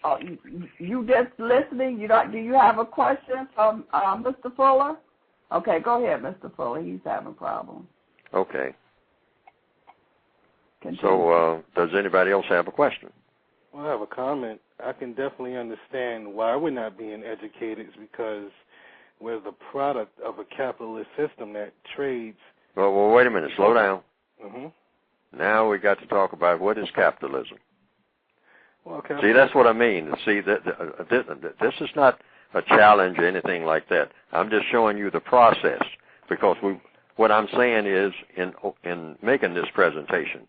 Oh, you just listening? You don't? Do you have a question from Mr. Fuller? Okay, go ahead, Mr. Fuller. He's having problems. Okay. Continue. So, does anybody else have a question? Well, I have a comment. I can definitely understand why we're not being educated. It's because we're the product of a capitalist system that trades. Well, wait a minute. Slow down. Mm-hmm. Now we got to talk about what is capitalism. Well, okay. See, that's what I mean. See, this is not a challenge or anything like that. I'm just showing you the process, because what I'm saying is, in making this presentation,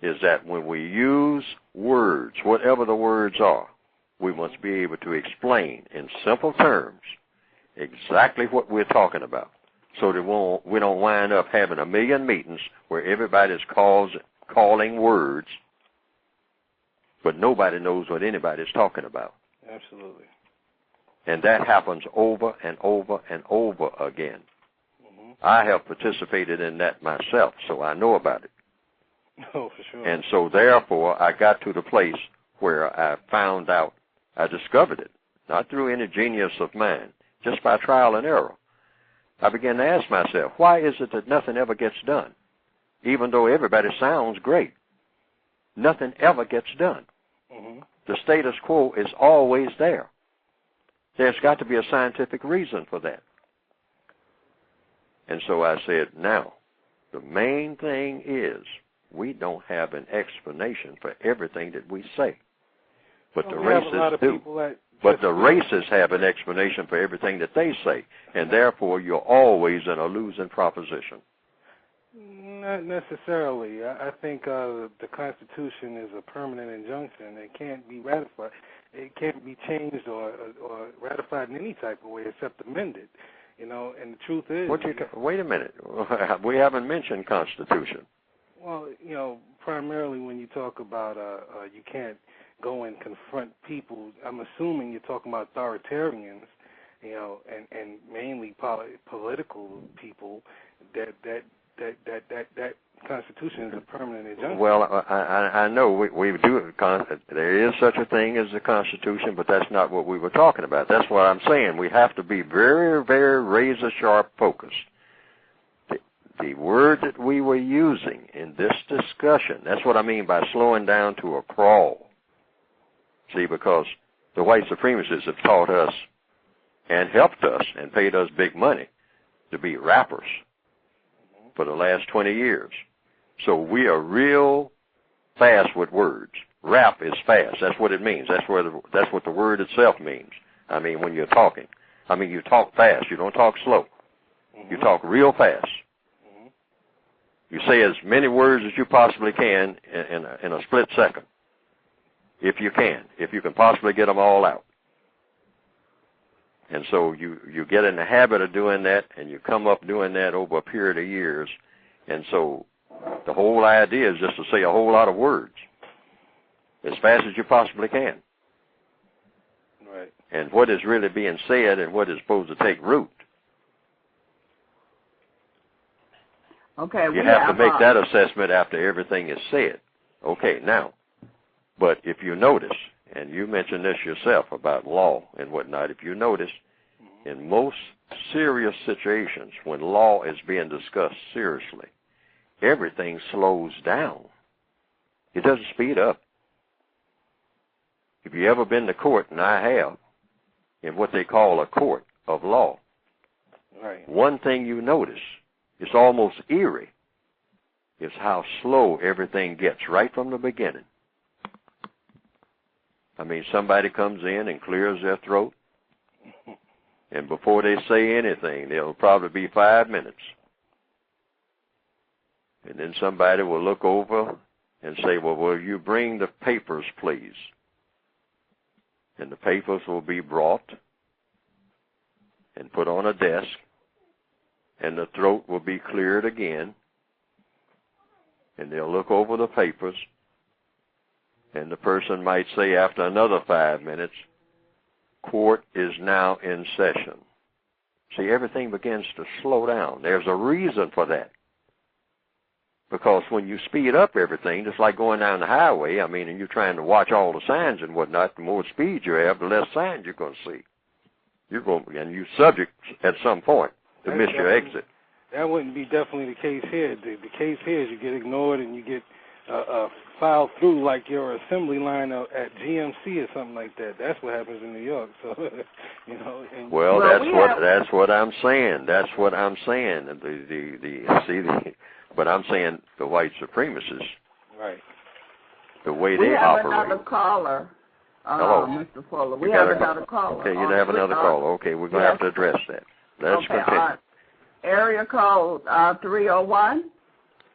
is that when we use words, whatever the words are, we must be able to explain in simple terms exactly what we're talking about, so that we don't wind up having a million meetings where everybody's calling words, but nobody knows what anybody's talking about. Absolutely. And that happens over and over and over again. Mm-hmm. I have participated in that myself, so I know about it. Oh, for sure. And so, therefore, I got to the place where I found out, I discovered it, not through any genius of mine, just by trial and error. I began to ask myself, why is it that nothing ever gets done? Even though everybody sounds great, nothing ever gets done. Mm-hmm. The status quo is always there. There's got to be a scientific reason for that. And so I said, now, the main thing is we don't have an explanation for everything that we say. But the racists do. But the racists have an explanation for everything that they say. And therefore, you're always in a losing proposition. Not necessarily. I think the Constitution is a permanent injunction. It can't be ratified. It can't be changed or ratified in any type of way except amended. You know, and the truth is... Wait a minute. We haven't mentioned Constitution. Well, you know, primarily when you talk about you can't go and confront people, I'm assuming you're talking about authoritarians, you know, and mainly political people, that Constitution is a permanent injunction. Well, I know we do. There is such a thing as the Constitution, but that's not what we were talking about. That's what I'm saying. We have to be very, very razor-sharp focused. The word that we were using in this discussion, that's what I mean by slowing down to a crawl. See, because the white supremacists have taught us and helped us and paid us big money to be rappers for the last 20 years. So we are real fast with words. Rap is fast. That's what it means. That's what the word itself means. I mean, when you're talking. I mean, you talk fast. You don't talk slow. You talk real fast. You say as many words as you possibly can in a split second, if you can possibly get them all out. And so you get in the habit of doing that, and you come up doing that over a period of years. And so the whole idea is just to say a whole lot of words as fast as you possibly can. Right. And what is really being said and what is supposed to take root. Okay, you have to make that assessment after everything is said. Okay, now, but if you notice, and you mentioned this yourself about law and whatnot, if you notice, in most serious situations when law is being discussed seriously, everything slows down. It doesn't speed up. If you ever been to court, and I have, in what they call a court of law, right, one thing you notice, it's almost eerie, is how slow everything gets right from the beginning. I mean, somebody comes in and clears their throat, and before they say anything, there'll probably be 5 minutes. And then somebody will look over and say, well, will you bring the papers, please? And the papers will be brought and put on a desk, and the throat will be cleared again, and they'll look over the papers, and the person might say after another 5 minutes, court is now in session. See, everything begins to slow down. There's a reason for that. Because when you speed up everything, just like going down the highway, I mean, and you're trying to watch all the signs and whatnot, the more speed you have, the less signs you're going to see. And you're subject at some point to miss your exit. That wouldn't be definitely the case here. The case here is you get ignored and you get filed through like your assembly line at GMC or something like that. That's what happens in New York. So, you know. That's what I'm saying. That's what I'm saying. But I'm saying the white supremacists. Right. The way they operate. We have another caller. Hello, Mr. Fuller. We have another caller. Okay, you have another caller. Okay, we're going to have to address that. Let's continue. Area code 301.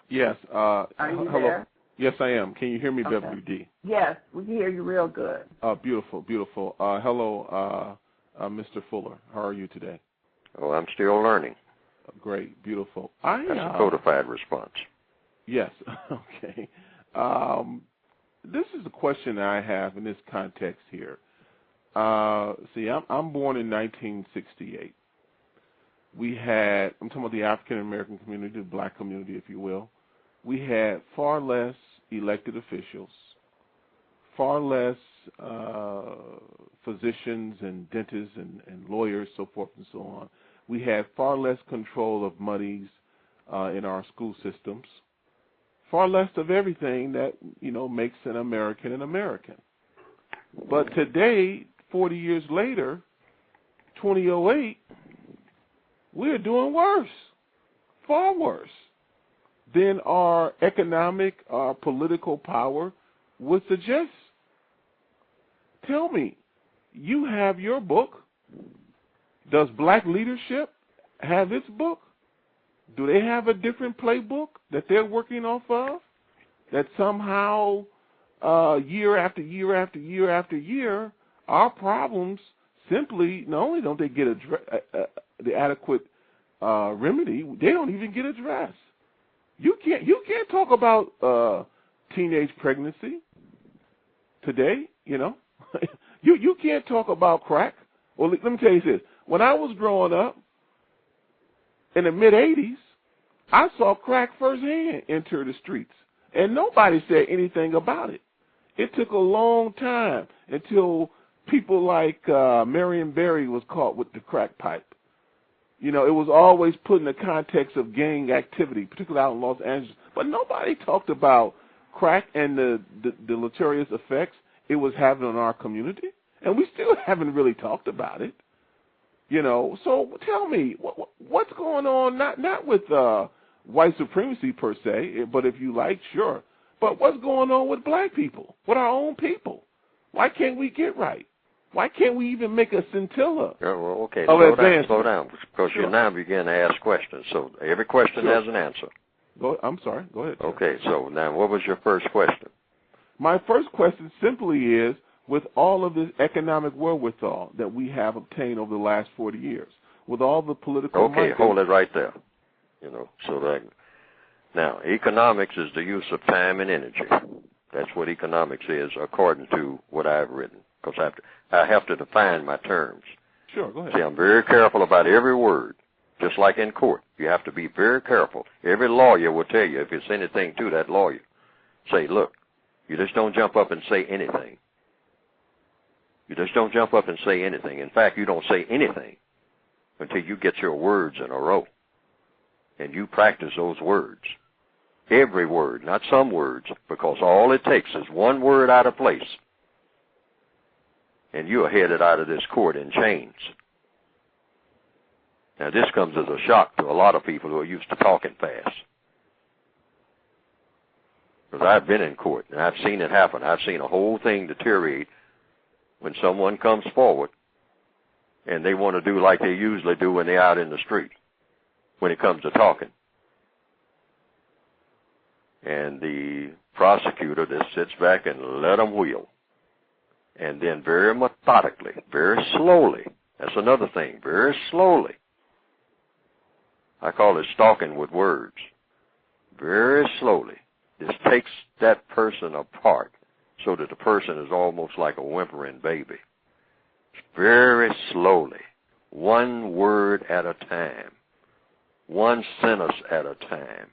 Yes. Are you hello. there? Yes, I am. Can you hear me, WD? Yes, we can hear you real good. Beautiful, beautiful. Hello, Mr. Fuller. How are you today? Oh, I'm still learning. Great, beautiful. That's a codified response. Yes. Okay. This is the question I have in this context here. See, I'm born in 1968. I'm talking about the African American community, the black community, if you will. We had far less elected officials, far less physicians and dentists and lawyers, so forth and so on. We had far less control of monies in our school systems, far less of everything that, makes an American an American. But today, 40 years later, 2008, we're doing worse, far worse than our economic, our political power would suggest. Tell me, you have your book. Does black leadership have its book? Do they have a different playbook that they're working off of? That somehow, year after year after year after year, our problems simply, not only don't they get the adequate remedy, they don't even get addressed. You can't talk about teenage pregnancy today, you can't talk about crack. Well, let me tell you this. When I was growing up in the mid-'80s, I saw crack firsthand enter the streets, and nobody said anything about it. It took a long time until people like Marion Barry was caught with the crack pipe. It was always put in the context of gang activity, particularly out in Los Angeles. But nobody talked about crack and the deleterious effects it was having on our community. And we still haven't really talked about it. So tell me, what's going on, not with white supremacy per se, but if you like, sure. But what's going on with black people, with our own people? Why can't we get right? Why can't we even make a scintilla? Okay, slow down, because you now begin to ask questions. So every question has an answer. I'm sorry, go ahead. Sir. Okay, so now what was your first question? My first question simply is, with all of this economic wherewithal that we have obtained over the last 40 years, with all the political Okay, hold it right there. Now, economics is the use of time and energy. That's what economics is, according to what I've written, because I have to define my terms. Sure, go ahead. See, I'm very careful about every word, just like in court. You have to be very careful. Every lawyer will tell you, if it's anything to that lawyer, say, look, you just don't jump up and say anything. You just don't jump up and say anything. In fact, you don't say anything until you get your words in a row. And you practice those words. Every word, not some words, because all it takes is one word out of place. And you are headed out of this court in chains. Now, this comes as a shock to a lot of people who are used to talking fast. Because I've been in court, and I've seen it happen. I've seen a whole thing deteriorate when someone comes forward and they want to do like they usually do when they're out in the street, when it comes to talking. And the prosecutor just sits back and let them wheel. And then very methodically, very slowly, that's another thing, very slowly. I call it stalking with words. Very slowly. This takes that person apart so that the person is almost like a whimpering baby. Very slowly, one word at a time, one sentence at a time.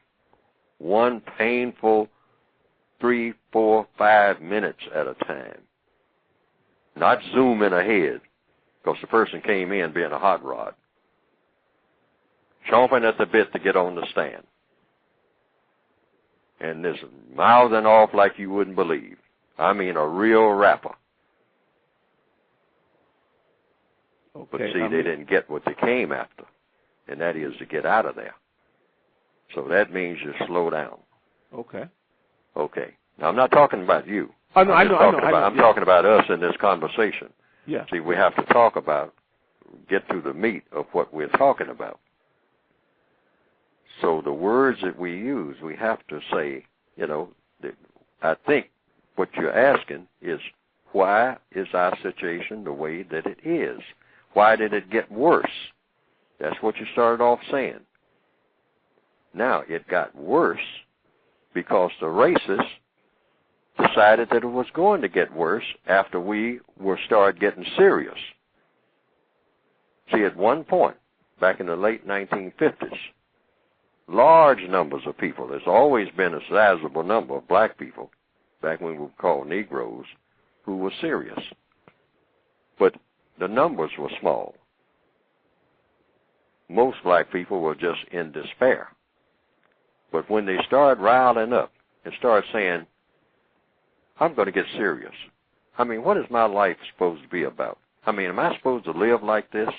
one painful 3, 4, 5 minutes at a time. Not zooming ahead, because the person came in being a hot rod, chomping at the bit to get on the stand. And this mouthing off like you wouldn't believe. I mean, a real rapper. Okay, but see, they didn't get what they came after, and that is to get out of there. So that means you slow down. Okay. Okay. Now, I'm not talking about you. I know. I'm talking about us in this conversation. Yeah. See, we have to talk about, get to the meat of what we're talking about. So the words that we use, we have to say, you know, I think what you're asking is, why is our situation the way that it is? Why did it get worse? That's what you started off saying. Now, it got worse because the racists decided that it was going to get worse after we started getting serious. See, at one point, back in the late 1950s, large numbers of people, there's always been a sizable number of black people, back when we were called Negroes, who were serious. But the numbers were small. Most black people were just in despair. But when they started riling up and started saying, I'm going to get serious. I mean, what is my life supposed to be about? I mean, am I supposed to live like this?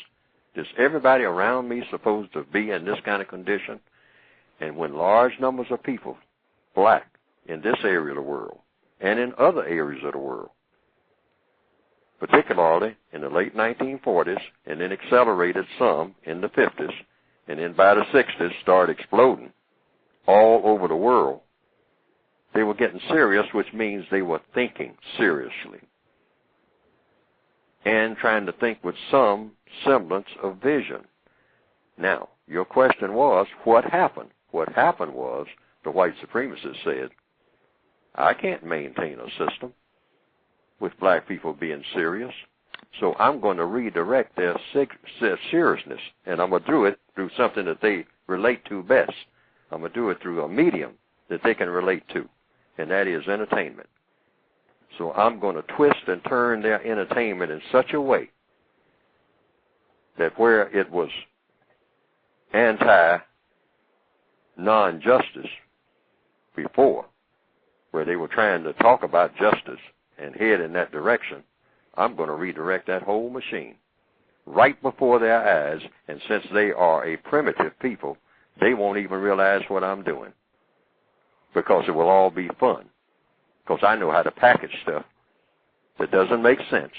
Is everybody around me supposed to be in this kind of condition? And when large numbers of people, black, in this area of the world, and in other areas of the world, particularly in the late 1940s, and then accelerated some in the 50s, and then by the 60s started exploding all over the world, they were getting serious, which means they were thinking seriously and trying to think with some semblance of vision. Now, your question was, what happened? What happened was the white supremacists said, I can't maintain a system with black people being serious, so I'm going to redirect their seriousness, and I'm going to do it through something that they relate to best. I'm going to do it through a medium that they can relate to, and that is entertainment. So I'm going to twist and turn their entertainment in such a way that where it was anti-non-justice before, where they were trying to talk about justice and head in that direction, I'm going to redirect that whole machine right before their eyes, and since they are a primitive people, they won't even realize what I'm doing because it will all be fun, because I know how to package stuff that doesn't make sense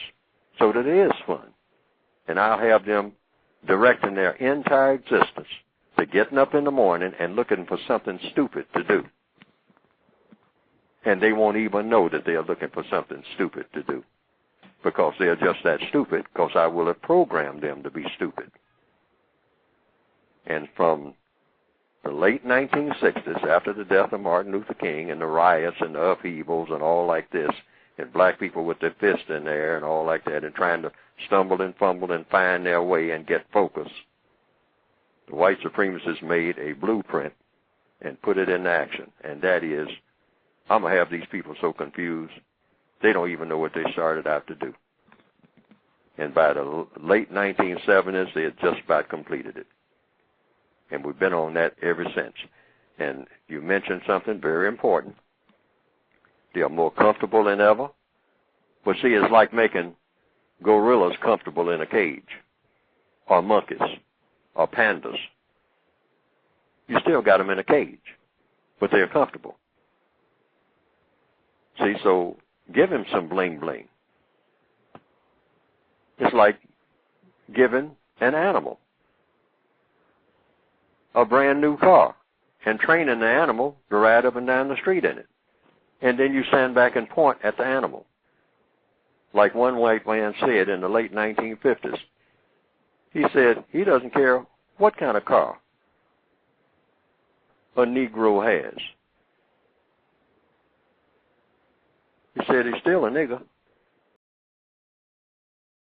so that it is fun. And I'll have them directing their entire existence to getting up in the morning and looking for something stupid to do. And they won't even know that they are looking for something stupid to do because they are just that stupid because I will have programmed them to be stupid. And from the late 1960s, after the death of Martin Luther King and the riots and the upheavals and all like this, and black people with their fists in the air and all like that and trying to stumble and fumble and find their way and get focus, the white supremacists made a blueprint and put it into action, and that is, I'm going to have these people so confused, they don't even know what they started out to do. And by the late 1970s, they had just about completed it. And we've been on that ever since. And you mentioned something very important. They are more comfortable than ever. But see, it's like making gorillas comfortable in a cage, or monkeys, or pandas. You still got them in a cage, but they're comfortable. See, so give him some bling-bling. It's like giving an animal a brand new car and training the animal to ride up and down the street in it. And then you stand back and point at the animal. Like one white man said in the late 1950s. He said he doesn't care what kind of car a Negro has. He said he's still a nigger.